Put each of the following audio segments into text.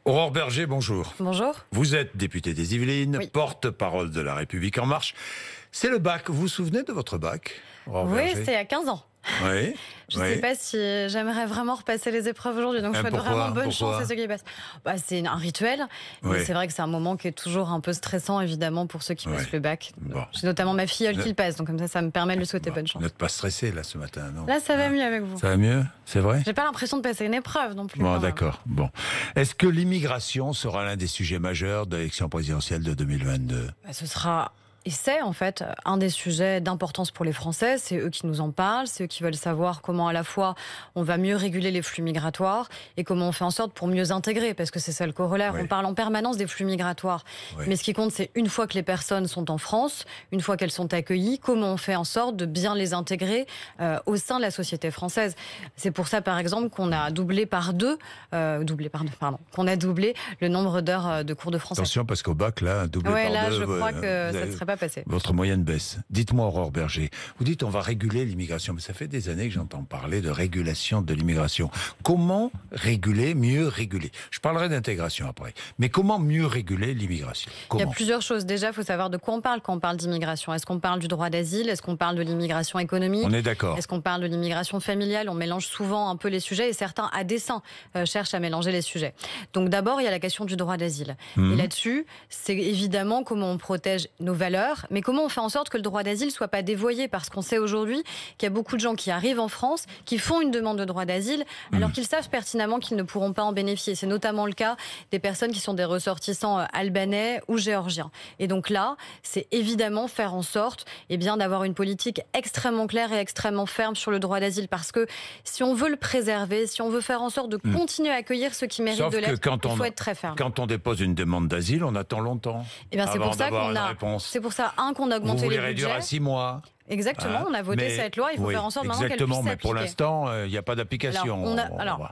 Aurore Berger, bonjour. Bonjour. Vous êtes députée des Yvelines, Oui. porte-parole de La République En Marche. C'est le bac. Vous vous souvenez de votre bac, Aurore Oui, Berger? c'était il y a 15 ans. Oui. Je ne sais pas si j'aimerais vraiment repasser les épreuves aujourd'hui, donc je souhaite vraiment bonne chance à ceux qui y passent. C'est un rituel, mais c'est vrai que c'est un moment qui est toujours un peu stressant, évidemment, pour ceux qui passent le bac. Bon. J'ai notamment ma filleule qui le passe, donc comme ça me permet de lui souhaiter bonne chance. Vous n'êtes pas stressé là ce matin, non? Là, ça va mieux avec vous. Ça va mieux, c'est vrai? J'ai pas l'impression de passer une épreuve non plus. Bon, d'accord. Bon. Est-ce que l'immigration sera l'un des sujets majeurs de l'élection présidentielle de 2022? Ce sera... Et c'est en fait un des sujets d'importance pour les Français. C'est eux qui nous en parlent, c'est eux qui veulent savoir comment à la fois on va mieux réguler les flux migratoires et comment on fait en sorte pour mieux intégrer, parce que c'est ça le corollaire. Oui. On parle en permanence des flux migratoires, mais ce qui compte, c'est une fois que les personnes sont en France, une fois qu'elles sont accueillies, comment on fait en sorte de bien les intégrer au sein de la société française. C'est pour ça, par exemple, qu'on a doublé par deux, qu'on a doublé le nombre d'heures de cours de français. Attention, parce qu'au bac, là, doublé par là, deux... je crois que ça ne serait pas passé. Votre moyenne baisse. Dites-moi, Aurore Berger, vous dites on va réguler l'immigration, mais ça fait des années que j'entends parler de régulation de l'immigration. Comment réguler, mieux réguler? Je parlerai d'intégration après, mais comment mieux réguler l'immigration? Il y a plusieurs choses. Déjà, il faut savoir de quoi on parle quand on parle d'immigration. Est-ce qu'on parle du droit d'asile? Est-ce qu'on parle de l'immigration économique? On est d'accord. Est-ce qu'on parle de l'immigration familiale? On mélange souvent un peu les sujets et certains, à dessein, cherchent à mélanger les sujets. Donc d'abord, il y a la question du droit d'asile. Et là-dessus, c'est évidemment comment on protège nos valeurs, mais comment on fait en sorte que le droit d'asile ne soit pas dévoyé, parce qu'on sait aujourd'hui qu'il y a beaucoup de gens qui arrivent en France, qui font une demande de droit d'asile, alors qu'ils savent pertinemment qu'ils ne pourront pas en bénéficier. C'est notamment le cas des personnes qui sont des ressortissants albanais ou géorgiens. Et donc là, c'est évidemment faire en sorte d'avoir une politique extrêmement claire et extrêmement ferme sur le droit d'asile, parce que si on veut le préserver, si on veut faire en sorte de continuer à accueillir ceux qui méritent de l'être, il faut être très ferme. Quand on dépose une demande d'asile, on attend longtemps. C'est pour ça qu'on a... C'est pour ça, qu'on a augmenté les budgets. Vous voulez réduire à 6 mois? Exactement, on a voté cette loi, il faut faire en sorte maintenant qu'elle puisse s'appliquer. Mais pour l'instant, il n'y a pas d'application.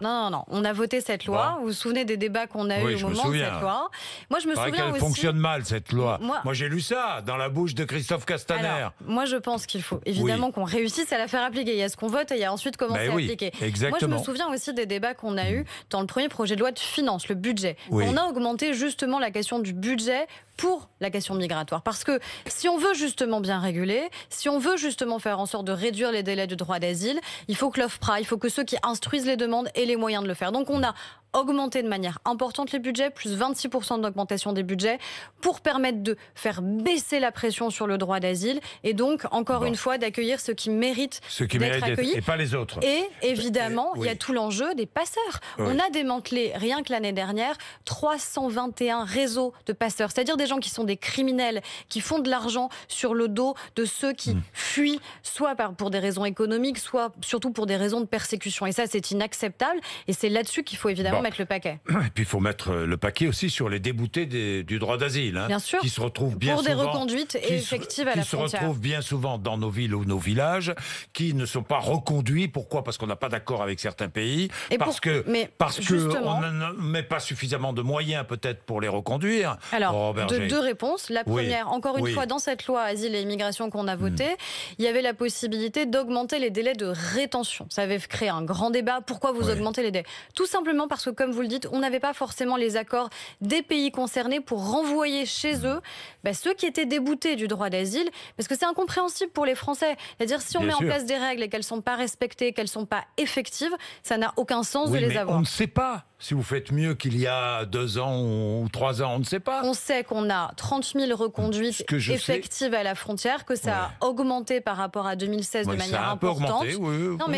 Non, on a voté cette loi. Vous vous souvenez des débats qu'on a eu au moment de cette loi? Moi, je me souviens qu'elle aussi... fonctionne mal, cette loi. Moi, j'ai lu ça dans la bouche de Christophe Castaner. Alors, moi, je pense qu'il faut évidemment qu'on réussisse à la faire appliquer. Il y a ce qu'on vote et il y a ensuite comment c'est appliqué. Exactement. Moi, je me souviens aussi des débats qu'on a eus dans le premier projet de loi de finances, le budget. On a augmenté justement la question du budget pour la question migratoire. Parce que si on veut justement bien réguler, si on veut justement faire en sorte de réduire les délais du droit d'asile, il faut que l'OFPRA, il faut que ceux qui instruisent les demandes aient les moyens de le faire. Donc on a augmenter de manière importante les budgets, plus 26% d'augmentation des budgets, pour permettre de faire baisser la pression sur le droit d'asile et donc, encore une fois, d'accueillir ceux qui méritent d'être accueillis. Et pas les autres. Et évidemment, il y a tout l'enjeu des passeurs. On a démantelé, rien que l'année dernière, 321 réseaux de passeurs, c'est-à-dire des gens qui sont des criminels, qui font de l'argent sur le dos de ceux qui fuient, soit pour des raisons économiques, soit surtout pour des raisons de persécution. Et ça, c'est inacceptable. Et c'est là-dessus qu'il faut évidemment mettre le paquet. Et puis il faut mettre le paquet aussi sur les déboutés du droit d'asile. Bien sûr. Qui se retrouvent bien pour souvent. Pour des reconduites effectives à la frontière. Qui se retrouvent bien souvent dans nos villes ou nos villages, qui ne sont pas reconduits. Pourquoi? Parce qu'on n'a pas d'accord avec certains pays. Parce qu'on ne met pas suffisamment de moyens peut-être pour les reconduire. Alors, deux réponses. La première, encore une fois, dans cette loi Asile et Immigration qu'on a votée, il y avait la possibilité d'augmenter les délais de rétention. Ça avait créé un grand débat. Pourquoi vous augmentez les délais? Tout simplement parce que, comme vous le dites, on n'avait pas forcément les accords des pays concernés pour renvoyer chez eux ceux qui étaient déboutés du droit d'asile, parce que c'est incompréhensible pour les Français. C'est-à-dire, si on met en place des règles et qu'elles ne sont pas respectées, qu'elles ne sont pas effectives, ça n'a aucun sens de les avoir. On ne sait pas. Si vous faites mieux qu'il y a 2 ans ou 3 ans, on ne sait pas. On sait qu'on a 30 000 reconduites effectives à la frontière, que ça a augmenté par rapport à 2016 de manière importante. Ça a un peu augmenté.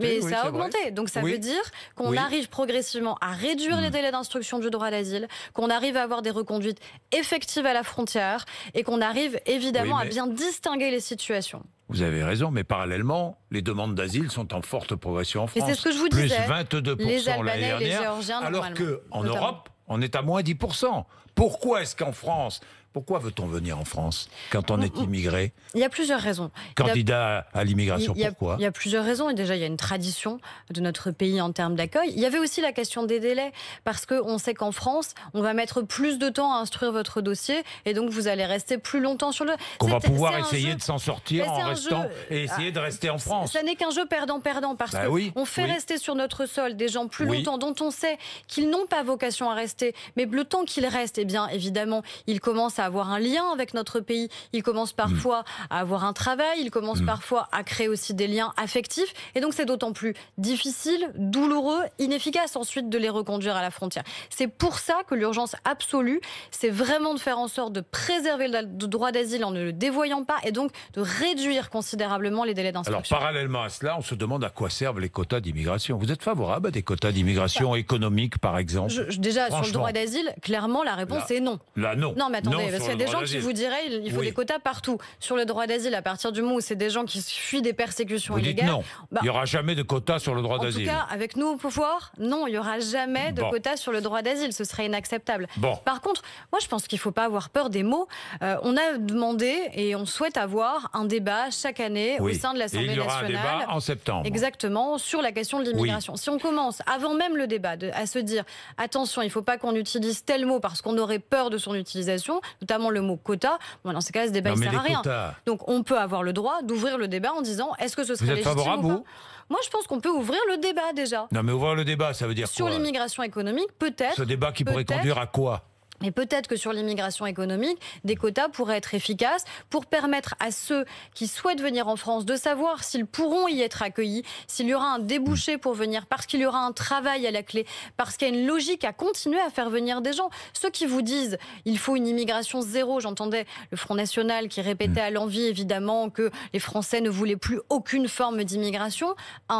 Mais ça a augmenté. Donc ça veut dire qu'on arrive progressivement à réduire les délais d'instruction du droit d'asile, qu'on arrive à avoir des reconduites effectives à la frontière et qu'on arrive évidemment à bien distinguer les situations. Vous avez raison, mais parallèlement, les demandes d'asile sont en forte progression en France. Et c'est ce que je vous disais. Plus 22% l'année dernière. Les Géorgiens, alors qu'en Europe, on est à moins 10%. Pourquoi est-ce qu'en France, Pourquoi veut-on venir en France quand on est immigré? Il y a plusieurs raisons. Candidat à l'immigration, pourquoi? Il y a plusieurs raisons. Et déjà, il y a une tradition de notre pays en termes d'accueil. Il y avait aussi la question des délais, parce qu'on sait qu'en France, on va mettre plus de temps à instruire votre dossier, et donc vous allez rester plus longtemps sur le... Qu'on va pouvoir essayer de s'en sortir en restant et essayer de rester en France. Ça n'est qu'un jeu perdant-perdant, parce qu'on fait rester sur notre sol des gens plus longtemps, dont on sait qu'ils n'ont pas vocation à rester, mais le temps qu'ils restent, eh bien, évidemment, ils commencent à avoir un lien avec notre pays, ils commencent parfois à avoir un travail, ils commencent parfois à créer aussi des liens affectifs, et donc c'est d'autant plus difficile, douloureux, inefficace ensuite de les reconduire à la frontière. C'est pour ça que l'urgence absolue, c'est vraiment de faire en sorte de préserver le droit d'asile en ne le dévoyant pas, et donc de réduire considérablement les délais d'instruction. Alors parallèlement à cela, on se demande à quoi servent les quotas d'immigration. Vous êtes favorable à des quotas d'immigration économique, par exemple? Déjà, sur le droit d'asile, clairement, la réponse est non. Là, non. Non, mais attendez, parce qu'il y a des gens qui vous diraient il faut des quotas partout. Sur le droit d'asile, à partir du moment où c'est des gens qui fuient des persécutions illégales... Vous dites non, il n'y aura jamais de quotas sur le droit d'asile. En tout cas, avec nous au pouvoir, non, il n'y aura jamais de quotas sur le droit d'asile. Ce serait inacceptable. Par contre, moi, je pense qu'il ne faut pas avoir peur des mots. On a demandé et on souhaite avoir un débat chaque année au sein de l'Assemblée nationale. Il y aura un débat en septembre. Exactement, sur la question de l'immigration. Si on commence, avant même le débat, à se dire attention, il ne faut pas qu'on utilise tel mot parce qu'on aurait peur de son utilisation, notamment le mot quota, dans ces cas-là, ce débat ne sert à rien. Donc on peut avoir le droit d'ouvrir le débat en disant est-ce que ce serait légitime ou pas ? Moi, je pense qu'on peut ouvrir le débat déjà. Non, mais ouvrir le débat, ça veut dire sur quoi ? Sur l'immigration économique, peut-être. Ce débat qui pourrait conduire à quoi ? Mais peut-être que sur l'immigration économique, des quotas pourraient être efficaces pour permettre à ceux qui souhaitent venir en France de savoir s'ils pourront y être accueillis, s'il y aura un débouché pour venir, parce qu'il y aura un travail à la clé, parce qu'il y a une logique à continuer à faire venir des gens. Ceux qui vous disent il faut une immigration zéro, j'entendais le Front National qui répétait à l'envi évidemment que les Français ne voulaient plus aucune forme d'immigration.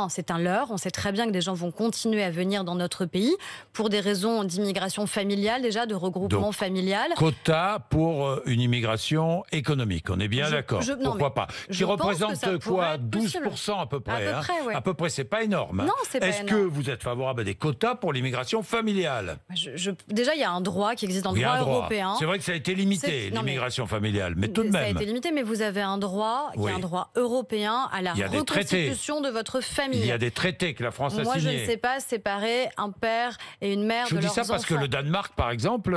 C'est un leurre, on sait très bien que des gens vont continuer à venir dans notre pays pour des raisons d'immigration familiale déjà, de regroupement familial. Quota pour une immigration économique, on est bien d'accord. Pourquoi pas? Qui représente quoi? 12% à peu près. À peu près, c'est pas énorme. Non, c'est pas énorme. Est-ce que vous êtes favorable à des quotas pour l'immigration familiale? Déjà, il y a un droit qui existe dans le droit européen. C'est vrai que ça a été limité, l'immigration familiale, mais tout de même. Ça a été limité, mais vous avez un droit qui est un droit européen à la reconstitution de votre famille. Il y a des traités que la France a signés. Moi, je ne sais pas séparer un père et une mère de leurs enfants. Je dis ça parce que le Danemark, par exemple,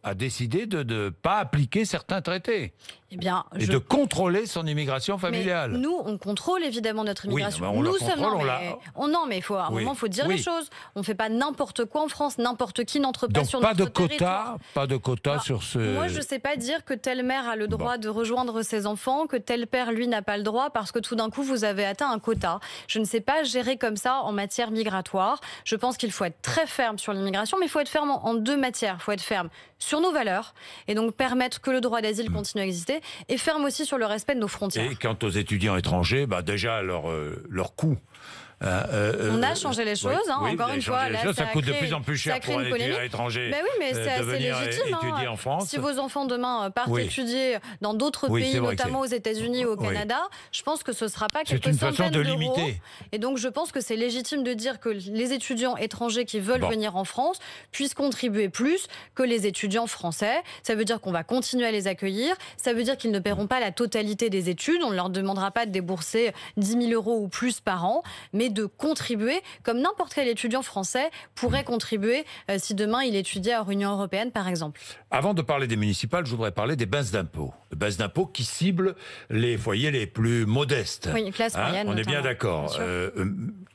a décidé de ne pas appliquer certains traités. Eh bien, de contrôler son immigration familiale. Mais nous, on contrôle évidemment notre immigration. Oui, nous sommes. Mais il faut à un moment, faut dire les choses. On ne fait pas n'importe quoi en France. N'importe qui n'entre pas sur notre territoire. Pas de quota sur ce. Moi, je ne sais pas dire que telle mère a le droit de rejoindre ses enfants, que tel père, lui, n'a pas le droit, parce que tout d'un coup, vous avez atteint un quota. Je ne sais pas gérer comme ça en matière migratoire. Je pense qu'il faut être très ferme sur l'immigration, mais il faut être ferme en deux matières. Il faut être ferme sur nos valeurs et donc permettre que le droit d'asile continue à exister, et ferme aussi sur le respect de nos frontières. Et quant aux étudiants étrangers, déjà leur coût. On a changé les choses, encore une fois. Là, ça coûte de plus en plus cher pour un étudiant étranger. Oui, mais c'est assez légitime. Étudier en France. Si vos enfants demain partent étudier dans d'autres pays, notamment aux États-Unis ou au Canada, je pense que ce ne sera pas quelques centaines d'euros. Limiter. Et donc, je pense que c'est légitime de dire que les étudiants étrangers qui veulent venir en France puissent contribuer plus que les étudiants français. Ça veut dire qu'on va continuer à les accueillir. Ça veut dire qu'ils ne paieront pas la totalité des études. On ne leur demandera pas de débourser 10 000 euros ou plus par an, mais de contribuer, comme n'importe quel étudiant français pourrait contribuer si demain il étudiait hors Union européenne, par exemple. Avant de parler des municipales, je voudrais parler des baisses d'impôts. Les baisses d'impôts qui ciblent les foyers les plus modestes. Oui, classe moyenne. On est bien d'accord.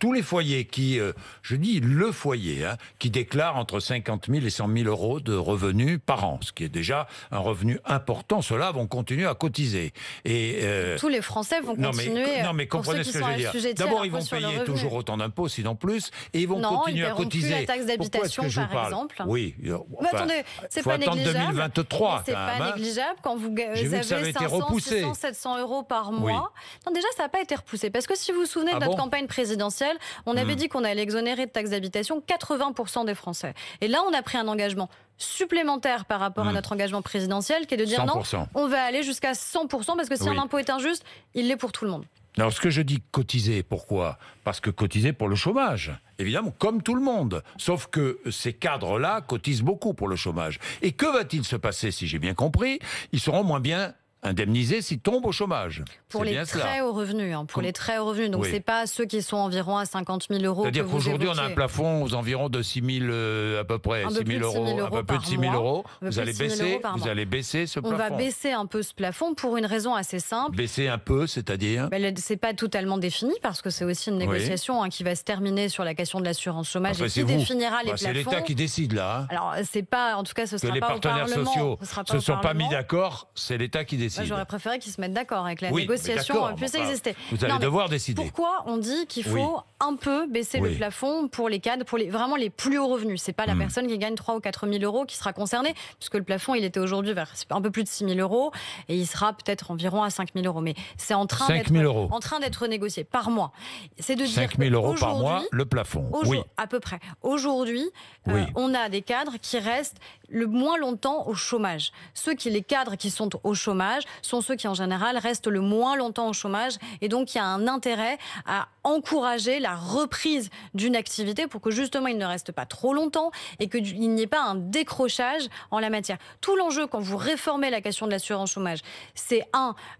Tous les foyers qui, je dis le foyer, qui déclarent entre 50 000 et 100 000 euros de revenus par an, ce qui est déjà un revenu important, ceux-là vont continuer à cotiser. Tous les Français vont continuer. Non, mais comprenez ce que je veux dire. D'abord, ils vont payer toujours autant d'impôts, sinon plus, et ils vont continuer à cotiser. Plus la taxe d'habitation, par exemple. Oui. Mais attendez, c'est pas négligeable. 2023. C'est pas négligeable quand vous avez 500, 600, 700 euros par mois. Non, déjà, ça n'a pas été repoussé. Parce que si vous vous souvenez de notre campagne présidentielle, on avait dit qu'on allait exonérer de taxe d'habitation 80% des Français. Et là, on a pris un engagement supplémentaire par rapport à notre engagement présidentiel, qui est de dire 100%. non, on va aller jusqu'à 100%, parce que si un impôt est injuste, il l'est pour tout le monde. Alors, ce que je dis cotiser, pourquoi? Parce que cotiser pour le chômage, évidemment, comme tout le monde. Sauf que ces cadres-là cotisent beaucoup pour le chômage. Et que va-t-il se passer, si j'ai bien compris? Ils seront moins bien indemnisés s'ils tombent au chômage. Pour les très hauts revenus. Pour les très hauts revenus. Donc, c'est pas ceux qui sont environ à 50 000 euros. C'est-à-dire qu'aujourd'hui, on a un plafond aux environs de 6 000, à peu près, 6 000 euros, un peu plus de 6 000 euros. Vous allez baisser ce plafond. On va baisser un peu ce plafond pour une raison assez simple. Baisser un peu, c'est-à-dire? C'est pas totalement défini parce que c'est aussi une négociation qui va se terminer sur la question de l'assurance chômage et qui définira les plafonds. C'est l'État qui décide là. Alors, c'est pas, en tout cas, ce sera pas au Parlement. Que les partenaires sociaux se sont pas mis d'accord, c'est l'État qui décide. J'aurais préféré qu'ils se mettent d'accord et que la négociation puisse exister. Vous allez devoir décider. Pourquoi on dit qu'il faut un peu baisser le plafond pour les cadres, pour vraiment les plus hauts revenus? C'est pas la personne qui gagne 3 ou 4 000 euros qui sera concernée, puisque le plafond, il était aujourd'hui vers un peu plus de 6 000 euros et il sera peut-être environ à 5 000 euros. Mais c'est en train d'être négocié par mois. C'est de dire 5 000 euros par mois, le plafond. À peu près. Aujourd'hui, on a des cadres qui restent le moins longtemps au chômage. Les cadres qui sont au chômage sont ceux qui, en général, restent le moins longtemps au chômage. Et donc, il y a un intérêt à encourager la reprise d'une activité pour que, justement, il ne reste pas trop longtemps et qu'il n'y ait pas un décrochage en la matière. Tout l'enjeu, quand vous réformez la question de l'assurance chômage, c'est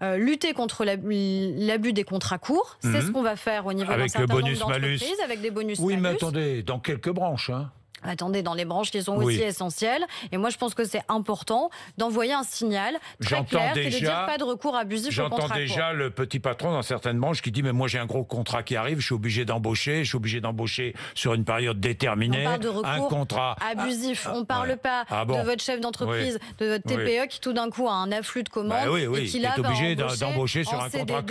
lutter contre l'abus des contrats courts. C'est ce qu'on va faire au niveau d'un certain nombre d'entreprises, avec des bonus-malus. Oui, mais attendez, dans quelques branches, Attendez, dans les branches qui sont aussi essentielles. Et moi, je pense que c'est important d'envoyer un signal très clair, c'est de dire pas de recours abusif au contrat court. J'entends déjà le petit patron dans certaines branches qui dit mais moi j'ai un gros contrat qui arrive, je suis obligé d'embaucher sur une période déterminée. On parle de recours un contrat abusif. On ne parle pas de votre chef d'entreprise, de votre TPE qui tout d'un coup a un afflux de commandes et qui là est obligé d'embaucher sur un contrat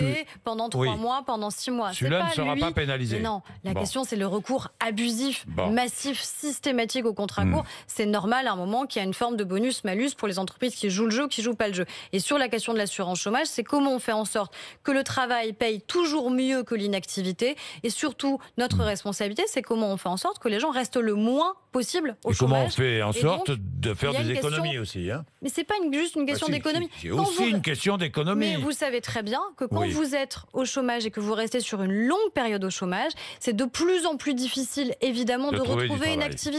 pendant 3 mois, pendant 6 mois. Celui-là ne sera pas pénalisé. Non, la question c'est le recours abusif, massif, systématique au contrat court. C'est normal à un moment qu'il y a une forme de bonus-malus pour les entreprises qui jouent le jeu ou qui ne jouent pas le jeu. Et sur la question de l'assurance chômage, c'est comment on fait en sorte que le travail paye toujours mieux que l'inactivité. Et surtout, notre responsabilité, c'est comment on fait en sorte que les gens restent le moins possible au chômage. Comment on fait en sorte de faire des économies aussi Mais ce n'est pas juste une question d'économie. C'est aussi une question d'économie. Mais vous savez très bien que quand vous êtes au chômage et que vous restez sur une longue période au chômage, c'est de plus en plus difficile, évidemment, de retrouver une activité.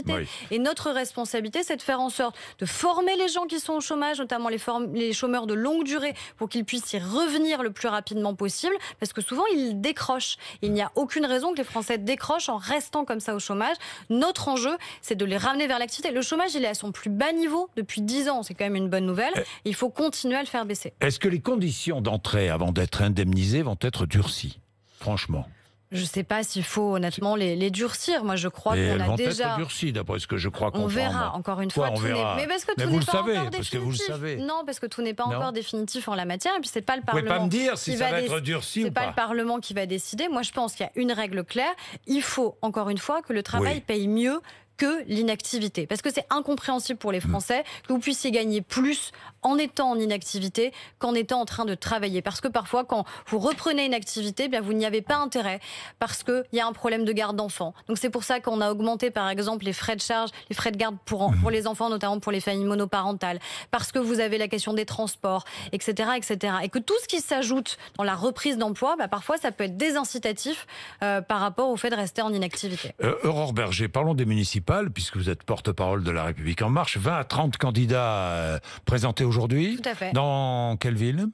Et notre responsabilité, c'est de faire en sorte de former les gens qui sont au chômage, notamment les chômeurs de longue durée, pour qu'ils puissent y revenir le plus rapidement possible, parce que souvent, ils décrochent. Il n'y a aucune raison que les Français décrochent en restant comme ça au chômage. Notre enjeu, c'est de les ramener vers l'activité. Le chômage, il est à son plus bas niveau depuis 10 ans. C'est quand même une bonne nouvelle. Il faut continuer à le faire baisser. Est-ce que les conditions d'entrée avant d'être indemnisées vont être durcies, franchement? Je ne sais pas s'il faut honnêtement les durcir. Moi, je crois qu'on a déjà. Elles vont être durcies, d'après ce que je crois comprendre. On verra. Encore une fois, mais parce que tout n'est pas encore définitif. Non, parce que tout n'est pas encore définitif en la matière. Et puis c'est pas le Parlement. Vous pouvez pas me dire si ça va être durci ou pas. C'est pas le Parlement qui va décider. Moi, je pense qu'il y a une règle claire. Il faut encore une fois que le travail paye mieux que l'inactivité. Parce que c'est incompréhensible pour les Français que vous puissiez gagner plus en étant en inactivité qu'en étant en train de travailler. Parce que parfois, quand vous reprenez une activité, vous n'y avez pas intérêt parce qu'il y a un problème de garde d'enfants. Donc c'est pour ça qu'on a augmenté, par exemple, les frais de charge, les frais de garde pour les enfants, notamment pour les familles monoparentales. Parce que vous avez la question des transports, etc., etc. Et que tout ce qui s'ajoute dans la reprise d'emploi, parfois, ça peut être désincitatif par rapport au fait de rester en inactivité. Aurore Berger, parlons des municipales, puisque vous êtes porte-parole de La République En Marche. 20 à 30 candidats présentés aujourd'hui. Tout à fait. Dans quelle ville?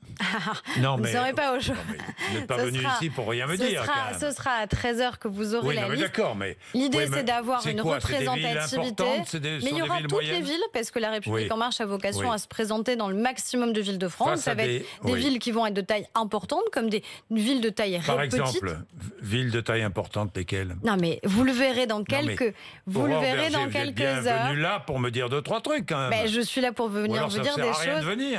Non, mais vous ne serez pas aujourd'hui. Vous n'êtes pas venu ici pour rien me dire. Ce sera à 13h que vous aurez la liste. D'accord, mais l'idée, c'est d'avoir une représentativité. Mais il y aura toutes les villes, parce que La République En Marche a vocation à se présenter dans le maximum de villes de France. Ça va être des villes qui vont être de taille importante, comme des villes de taille petite. Par exemple, villes de taille importante, lesquelles? Non, mais vous le verrez dans quelques... Vous le verrez dans quelques heures. Vous êtes venu là pour me dire 2-3 trucs, quand même. Je suis là pour venir vous dire des choses.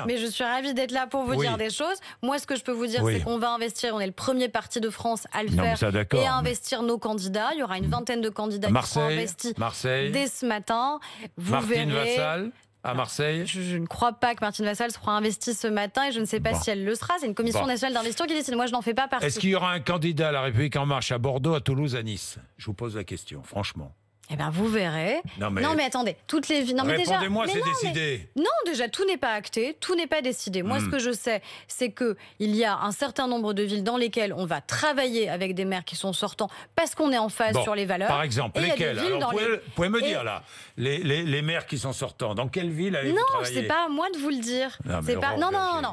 Mais je suis ravie d'être là pour vous dire des choses. Moi, ce que je peux vous dire, c'est qu'on va investir. On est le premier parti de France à le faire et à investir nos candidats. Il y aura une vingtaine de candidats qui seront investis dès ce matin. Vous Martine verrez. Vassal à Marseille. Je ne crois pas que Martine Vassal sera investie ce matin et je ne sais pas si elle le sera. C'est une commission nationale d'investiture qui décide. Moi, je n'en fais pas partie. Est-ce qu'il y aura un candidat à La République En Marche à Bordeaux, à Toulouse, à Nice? Je vous pose la question, franchement. Eh bien, vous verrez. Non, mais attendez, toutes les villes. Répondez-moi, c'est décidé. Non, déjà, tout n'est pas acté, tout n'est pas décidé. Moi, ce que je sais, c'est qu'il y a un certain nombre de villes dans lesquelles on va travailler avec des maires qui sont sortants parce qu'on est en phase sur les valeurs. Par exemple, lesquelles? Alors, vous pouvez me dire, là, les maires qui sont sortants, dans quelle ville allez-vous travailler? Non, c'est pas à moi de vous le dire. Non,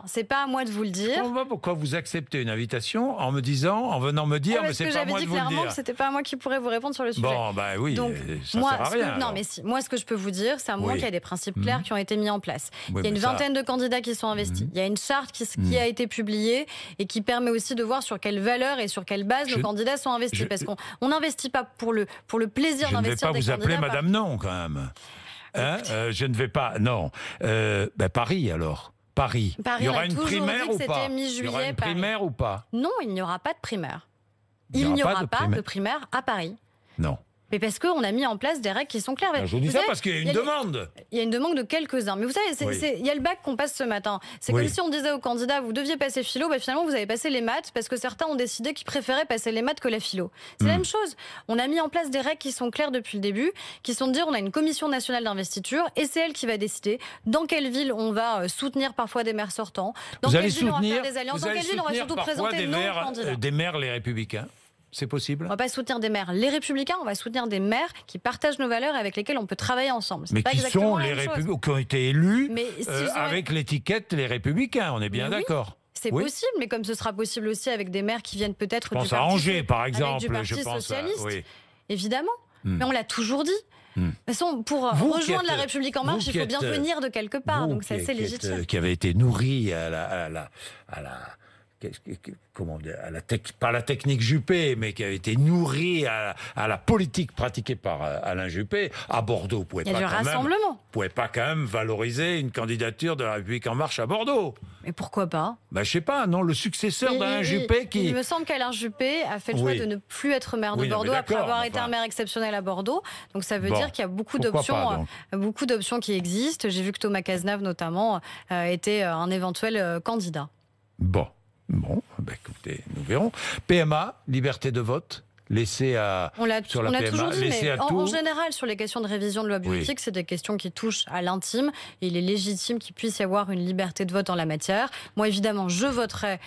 c'est pas à moi de vous le dire. Je comprends pas pourquoi vous acceptez une invitation en venant me dire, mais c'est pas à moi de vous le dire. J'avais dit clairement que c'était pas à moi qui pourrait vous répondre sur le sujet. Bon, bah oui. Donc, ça sert à rien. Moi, ce que je peux vous dire, c'est à un moment qu'il y a des principes clairs qui ont été mis en place. Il y a une vingtaine de candidats qui sont investis. Il y a une charte qui a été publiée et qui permet aussi de voir sur quelles valeurs et sur quelle base nos candidats sont investis. Parce qu'on n'investit pas pour le plaisir d'investir des candidats. Je ne vais pas vous appeler Madame Non, quand même. Je ne vais pas. Non. Paris, alors. Paris. Il y aura une primaire ou pas? Il y aura une primaire ou pas? Non, il n'y aura pas de primaire. Il n'y aura pas de primaire à Paris. Non. Mais parce qu'on a mis en place des règles qui sont claires. Je vous dis ça parce qu'il y a une demande. Il y a une demande de quelques-uns. Mais vous savez, il y a le bac qu'on passe ce matin. C'est comme si on disait aux candidats, vous deviez passer philo, finalement vous avez passé les maths parce que certains ont décidé qu'ils préféraient passer les maths que la philo. C'est la même chose. On a mis en place des règles qui sont claires depuis le début, qui sont de dire on a une commission nationale d'investiture et c'est elle qui va décider dans quelle ville on va soutenir parfois des maires sortants, dans quelle ville on va faire des alliances, dans quelle ville on va surtout présenter nos candidats. Des maires les républicains. C'est possible? On ne va pas soutenir des maires les républicains, on va soutenir des maires qui partagent nos valeurs et avec lesquels on peut travailler ensemble. Mais qui sont les républicains, qui ont été élus avec l'étiquette les républicains, on est bien d'accord. C'est possible, mais comme ce sera possible aussi avec des maires qui viennent peut-être du Angers, par exemple, Parti socialiste, évidemment. Mais on l'a toujours dit. De toute façon, pour rejoindre la République en marche, il faut bien venir de quelque part, donc c'est assez légitime. Qui avait été nourri pas la technique Juppé, mais qui a été nourri à la politique pratiquée par Alain Juppé, à Bordeaux. Vous pouvez pas quand même valoriser une candidature de la République En Marche à Bordeaux. Mais pourquoi pas? Je sais pas, non, le successeur d'Alain Juppé qui... Il me semble qu'Alain Juppé a fait le choix de ne plus être maire de Bordeaux après avoir été un maire exceptionnel à Bordeaux. Donc ça veut dire qu'il y a beaucoup d'options qui existent. J'ai vu que Thomas Cazenave, notamment, était un éventuel candidat. Bon, écoutez, nous verrons. PMA, liberté de vote, laissé à sur la PMA, toujours dit, laissé mais à tout. En général, sur les questions de révision de loi bioéthique, c'est des questions qui touchent à l'intime. Et il est légitime qu'il puisse y avoir une liberté de vote en la matière. Moi, évidemment, je voterai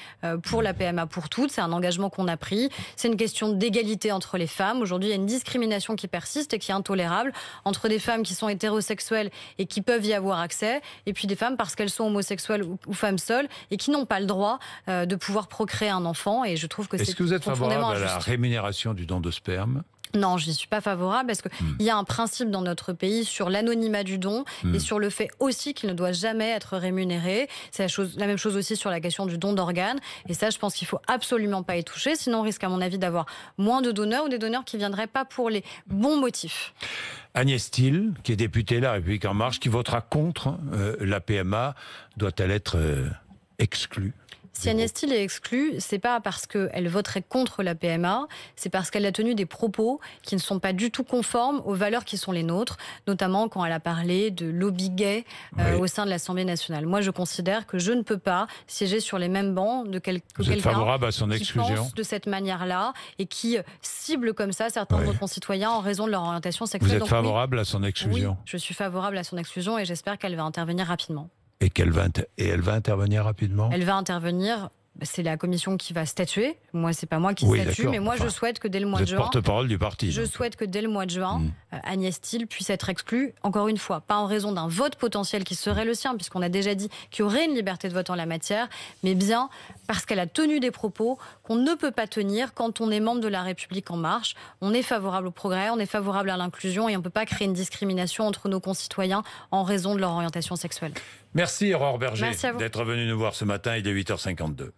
pour la PMA pour toutes. C'est un engagement qu'on a pris. C'est une question d'égalité entre les femmes. Aujourd'hui, il y a une discrimination qui persiste et qui est intolérable entre des femmes qui sont hétérosexuelles et qui peuvent y avoir accès, et puis des femmes parce qu'elles sont homosexuelles ou femmes seules et qui n'ont pas le droit de pouvoir procréer un enfant. Et je trouve que Est-ce que vous êtes favorable à la rémunération du don de sperme? Non, je n'y suis pas favorable parce qu'il y a un principe dans notre pays sur l'anonymat du don et sur le fait aussi qu'il ne doit jamais être rémunéré. C'est la même chose aussi sur la question du don d'organes. Et ça, je pense qu'il ne faut absolument pas y toucher. Sinon, on risque, à mon avis, d'avoir moins de donneurs ou des donneurs qui ne viendraient pas pour les bons motifs. Agnès Thill, qui est députée La République En Marche, qui votera contre la PMA, doit-elle être exclue? Si Agnès Thill est exclue, c'est pas parce qu'elle voterait contre la PMA, c'est parce qu'elle a tenu des propos qui ne sont pas du tout conformes aux valeurs qui sont les nôtres, notamment quand elle a parlé de lobby gay au sein de l'Assemblée nationale. Moi, je considère que je ne peux pas siéger sur les mêmes bancs de quelqu'un favorable à son exclusion? Qui pense de cette manière-là et qui cible comme ça certains de nos concitoyens en raison de leur orientation sexuelle. Vous êtes favorable à son exclusion? Oui, je suis favorable à son exclusion et j'espère qu'elle va intervenir rapidement. Et elle va intervenir rapidement? Elle va intervenir. C'est la commission qui va statuer. Moi, c'est pas moi qui statue, mais moi, je souhaite que dès le mois de juin... Vous êtes porte-parole du parti. Je souhaite que dès le mois de juin, Agnès Thill puisse être exclue, encore une fois, pas en raison d'un vote potentiel qui serait le sien, puisqu'on a déjà dit qu'il y aurait une liberté de vote en la matière, mais bien parce qu'elle a tenu des propos qu'on ne peut pas tenir quand on est membre de La République En Marche. On est favorable au progrès, on est favorable à l'inclusion et on ne peut pas créer une discrimination entre nos concitoyens en raison de leur orientation sexuelle. Merci Aurore Berger d'être venue nous voir ce matin, il est 8h52.